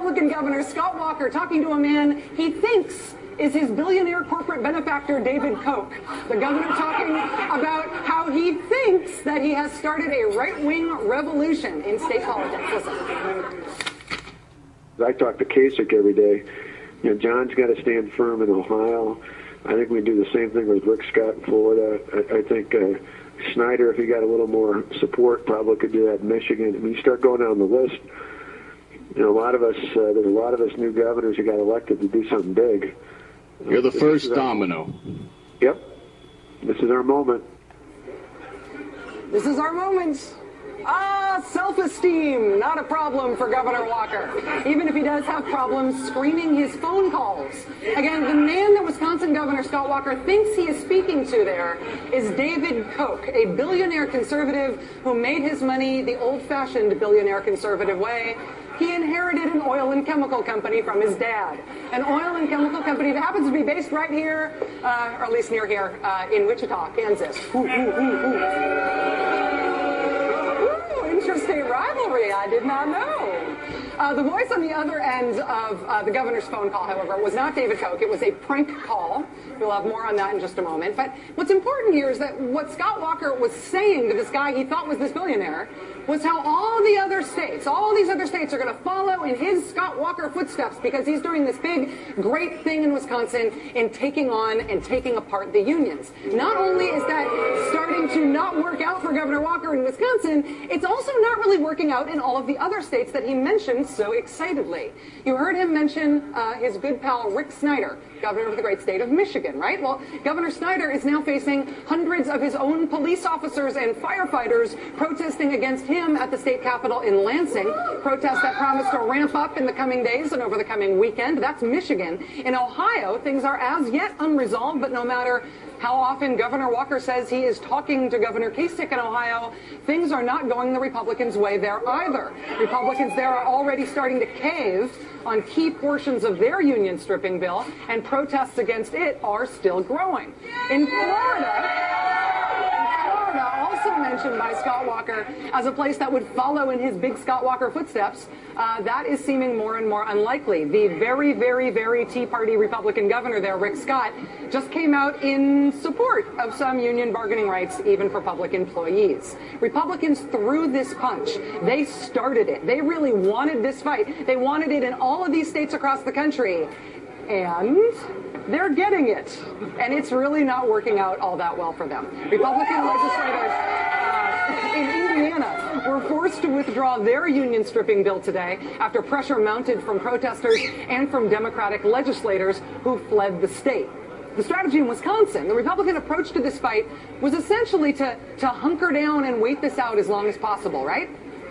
Republican Governor Scott Walker talking to a man he thinks is his billionaire corporate benefactor, David Koch. The governor talking about how he thinks that he has started a right-wing revolution in state politics. Listen. I talk to Kasich every day. You know, John's got to stand firm in Ohio. I think we do the same thing with Rick Scott in Florida. I think Snyder, if he got a little more support, probably could do that in Michigan. I mean, you start going down the list, you know, a lot of us, there's a lot of us new governors who got elected to do something big. You're the first domino. Yep. This is our moment. This is our moment. Self-esteem, not a problem for Governor Walker, even if he does have problems screening his phone calls. Again, the man that Wisconsin Governor Scott Walker thinks he is speaking to there is David Koch, a billionaire conservative who made his money the old-fashioned billionaire conservative way. He inherited an oil and chemical company from his dad. An oil and chemical company that happens to be based right here, or at least near here, in Wichita, Kansas. Interstate rivalry, I did not know. The voice on the other end of the governor's phone call, however, was not David Koch. It was a prank call. We'll have more on that in just a moment. But what's important here is that what Scott Walker was saying to this guy he thought was this billionaire was how all these other states are going to follow in his Scott Walker footsteps because he's doing this big, great thing in Wisconsin in taking on and taking apart the unions. Not only is that starting to not work out for Governor Walker in Wisconsin, it's also not really working out in all of the other states that he mentioned so excitedly. You heard him mention his good pal Rick Snyder, governor of the great state of Michigan, right? Well, Governor Snyder is now facing hundreds of his own police officers and firefighters protesting against him at the state capitol in Lansing. Protests that promise to ramp up in the coming days and over the coming weekend. That's Michigan. In Ohio, things are as yet unresolved, but no matter how often Governor Walker says he is talking to Governor Kasich in Ohio, things are not going the Republicans' way there either. Republicans there are already starting to cave on key portions of their union stripping bill, and protests against it are still growing. In Florida, also mentioned by Scott Walker as a place that would follow in his big Scott Walker footsteps, that is seeming more and more unlikely. The very, very, very Tea Party Republican governor there, Rick Scott, just came out in support of some union bargaining rights, even for public employees. Republicans threw this punch. They started it. They really wanted this fight. They wanted it in all of these states across the country. And they're getting it. And it's really not working out all that well for them. Republican legislators in Indiana were forced to withdraw their union stripping bill today after pressure mounted from protesters and from Democratic legislators who fled the state. The strategy in Wisconsin, the Republican approach to this fight, was essentially to hunker down and wait this out as long as possible, right?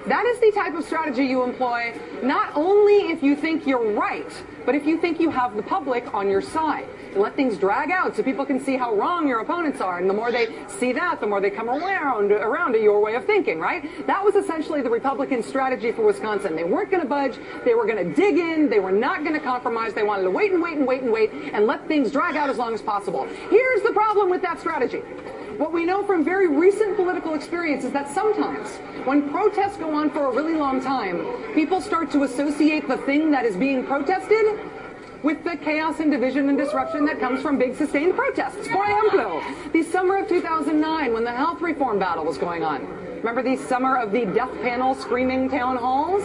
That is the type of strategy you employ not only if you think you're right, but if you think you have the public on your side. You let things drag out so people can see how wrong your opponents are, and the more they see that, the more they come around to your way of thinking, right? That was essentially the Republican strategy for Wisconsin. They weren't going to budge. They were going to dig in. They were not going to compromise. They wanted to wait and wait and wait and wait and let things drag out as long as possible. Here's the problem with that strategy. What we know from very recent political experience is that sometimes when protests go on for a really long time, people start to associate the thing that is being protested with the chaos and division and disruption that comes from big sustained protests. For example, the summer of 2009 when the health reform battle was going on. Remember the summer of the death panel screaming town halls?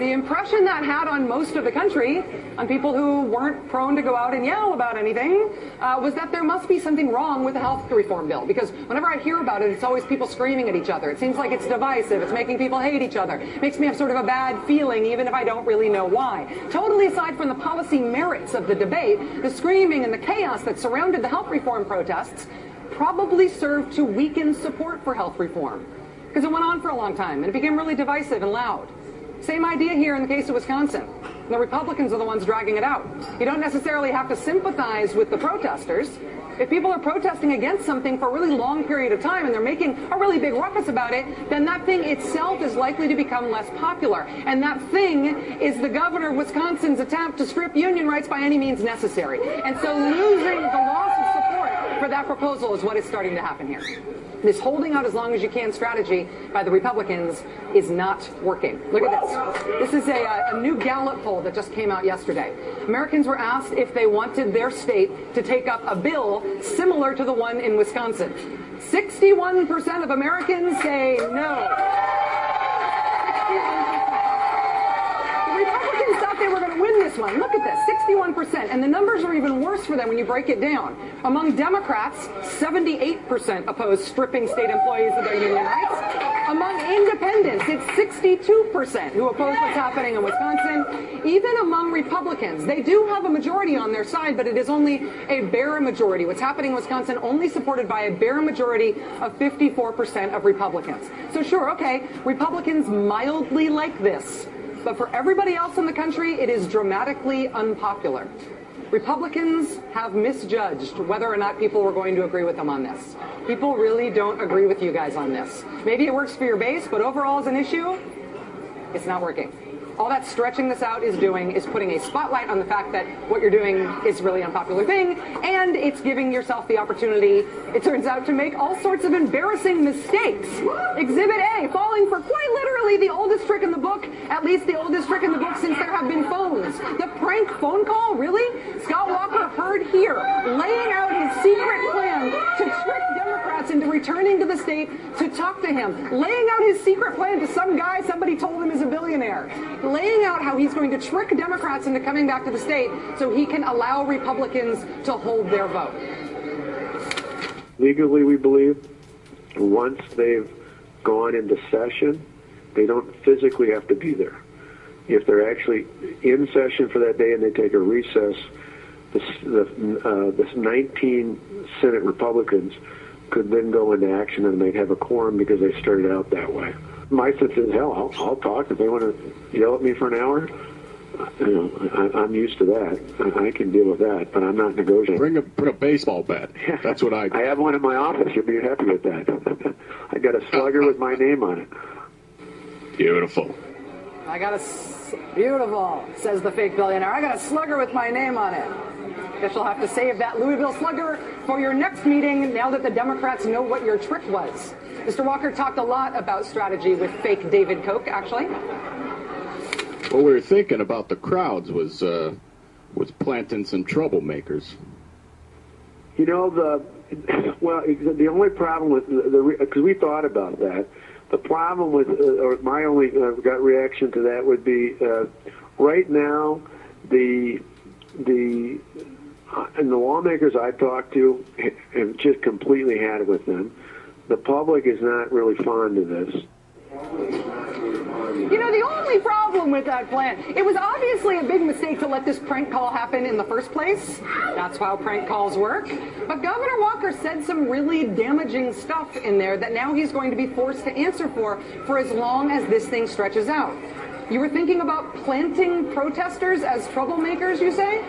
The impression that had on most of the country, on people who weren't prone to go out and yell about anything, was that there must be something wrong with the health reform bill. Because whenever I hear about it, it's always people screaming at each other. It seems like it's divisive. It's making people hate each other. It makes me have sort of a bad feeling, even if I don't really know why. Totally aside from the policy merits of the debate, the screaming and the chaos that surrounded the health reform protests probably served to weaken support for health reform. Because it went on for a long time, and it became really divisive and loud. Same idea here in the case of Wisconsin. The Republicans are the ones dragging it out. You don't necessarily have to sympathize with the protesters. If people are protesting against something for a really long period of time and they're making a really big ruckus about it, then that thing itself is likely to become less popular. And that thing is the governor of Wisconsin's attempt to strip union rights by any means necessary. And so losing the loss of support for that proposal is what is starting to happen here. This holding out as long as you can strategy by the Republicans is not working. Look at this. This is a new Gallup poll that just came out yesterday. Americans were asked if they wanted their state to take up a bill similar to the one in Wisconsin. 61% of Americans say no. 61%. The Republicans thought they were going to win this one. Look at this, 61%. And the numbers are even worse for them when you break it down. Among Democrats, 78% oppose stripping state employees of their union rights. Among independents, it's 62% who oppose what's happening in Wisconsin. Even among Republicans, they do have a majority on their side, but it is only a bare majority. What's happening in Wisconsin only supported by a bare majority of 54% of Republicans. So sure, okay, Republicans mildly like this. But for everybody else in the country, it is dramatically unpopular. Republicans have misjudged whether or not people were going to agree with them on this. People really don't agree with you guys on this. Maybe it works for your base, but overall as an issue, it's not working. All that stretching this out is doing is putting a spotlight on the fact that what you're doing is a really unpopular thing, and it's giving yourself the opportunity, it turns out, to make all sorts of embarrassing mistakes. Exhibit A, falling for quite literally the oldest trick in the book, at least the oldest trick in the book since there have been phones. The prank phone call, really? Scott Walker heard here, laying out his secret plan to trick Democrats into returning to the state to talk to him. Laying out his secret plan to some guy somebody told him is a billionaire. Laying out how he's going to trick Democrats into coming back to the state so he can allow Republicans to hold their vote. Legally, we believe once they've gone into session, they don't physically have to be there. If they're actually in session for that day and they take a recess, the 19 Senate Republicans could then go into action and they'd have a quorum because they started out that way. My sense is, hell, I'll talk if they want to yell at me for an hour. I'm used to that. I can deal with that, but I'm not negotiating. Bring a baseball bat. That's what I do. I have one in my office. You'll be happy with that. I got a slugger with my name on it. Beautiful. Beautiful, says the fake billionaire. I got a slugger with my name on it. Guess you'll have to save that Louisville slugger for your next meeting now that the Democrats know what your trick was. Mr. Walker talked a lot about strategy with fake David Koch, actually. What we were thinking about the crowds was planting some troublemakers. You know, the only problem with because we thought about that. The problem with, or my only gut reaction to that would be, right now, and the lawmakers I talked to have just completely had it with them. The public is not really fond of this. You know, the only problem with that plan, it was obviously a big mistake to let this prank call happen in the first place. That's how prank calls work. But Governor Walker said some really damaging stuff in there that now he's going to be forced to answer for as long as this thing stretches out. You were thinking about planting protesters as troublemakers, you say?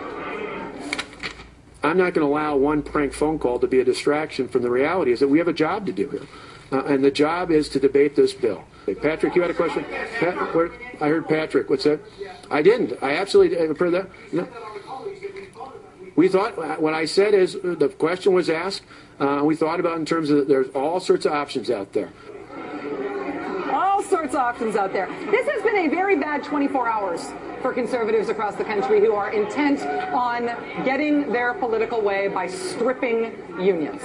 I'm not going to allow one prank phone call to be a distraction from the reality is that we have a job to do here. And the job is to debate this bill. Hey, Patrick, you had a question? I heard Patrick. What's that? I didn't. I absolutely heard that. No. We thought, what I said is, the question was asked, we thought about in terms of there's all sorts of options out there. All sorts of options out there. This has been a very bad 24 hours for conservatives across the country who are intent on getting their political way by stripping unions.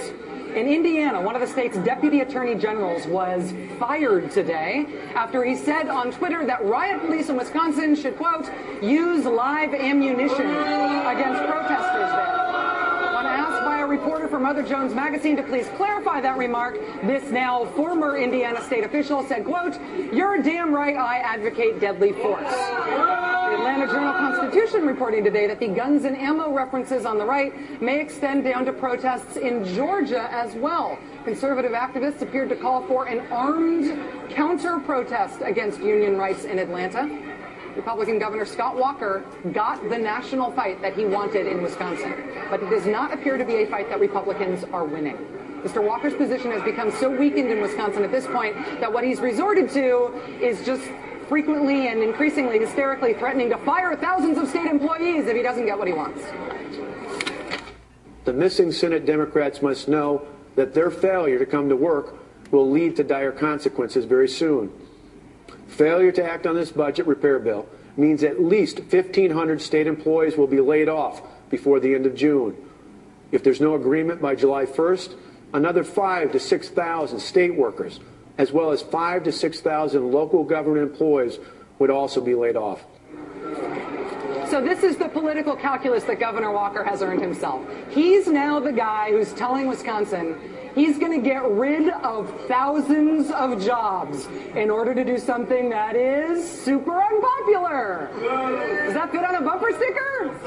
In Indiana, one of the state's deputy attorney generals was fired today after he said on Twitter that riot police in Wisconsin should, quote, use live ammunition against protesters there. When asked by a reporter from Mother Jones Magazine to please clarify that remark, this now former Indiana state official said, quote, you're damn right I advocate deadly force. The Atlanta Journal-Constitution reporting today that the guns and ammo references on the right may extend down to protests in Georgia as well. Conservative activists appeared to call for an armed counter-protest against union rights in Atlanta. Republican Governor Scott Walker got the national fight that he wanted in Wisconsin, but it does not appear to be a fight that Republicans are winning. Mr. Walker's position has become so weakened in Wisconsin at this point that what he's resorted to is just frequently and increasingly hysterically threatening to fire thousands of state employees if he doesn't get what he wants. The missing Senate Democrats must know that their failure to come to work will lead to dire consequences very soon. Failure to act on this budget repair bill means at least 1,500 state employees will be laid off before the end of June. If there's no agreement by July 1st, another 5,000 to 6,000 state workers, as well as 5,000 to 6,000 local government employees would also be laid off. So this is the political calculus that Governor Walker has earned himself. He's now the guy who's telling Wisconsin he's going to get rid of thousands of jobs in order to do something that is super unpopular. Does that fit on a bumper sticker?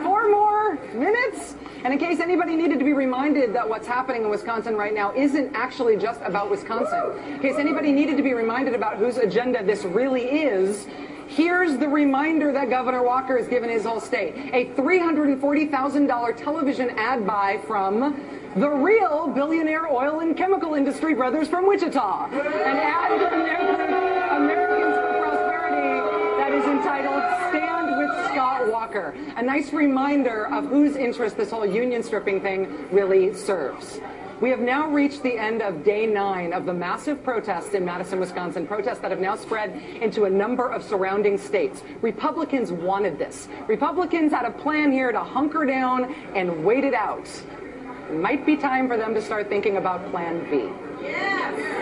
4 more minutes? And in case anybody needed to be reminded that what's happening in Wisconsin right now isn't actually just about Wisconsin, in case anybody needed to be reminded about whose agenda this really is, here's the reminder that Governor Walker has given his whole state. A $340,000 television ad buy from the real billionaire oil and chemical industry brothers from Wichita. An ad from their group, Americans for Prosperity, that is entitled Stand with Scott Walker. A nice reminder of whose interest this whole union stripping thing really serves. We have now reached the end of day 9 of the massive protests in Madison, Wisconsin, protests that have now spread into a number of surrounding states. Republicans wanted this. Republicans had a plan here to hunker down and wait it out. It might be time for them to start thinking about Plan B. Yes.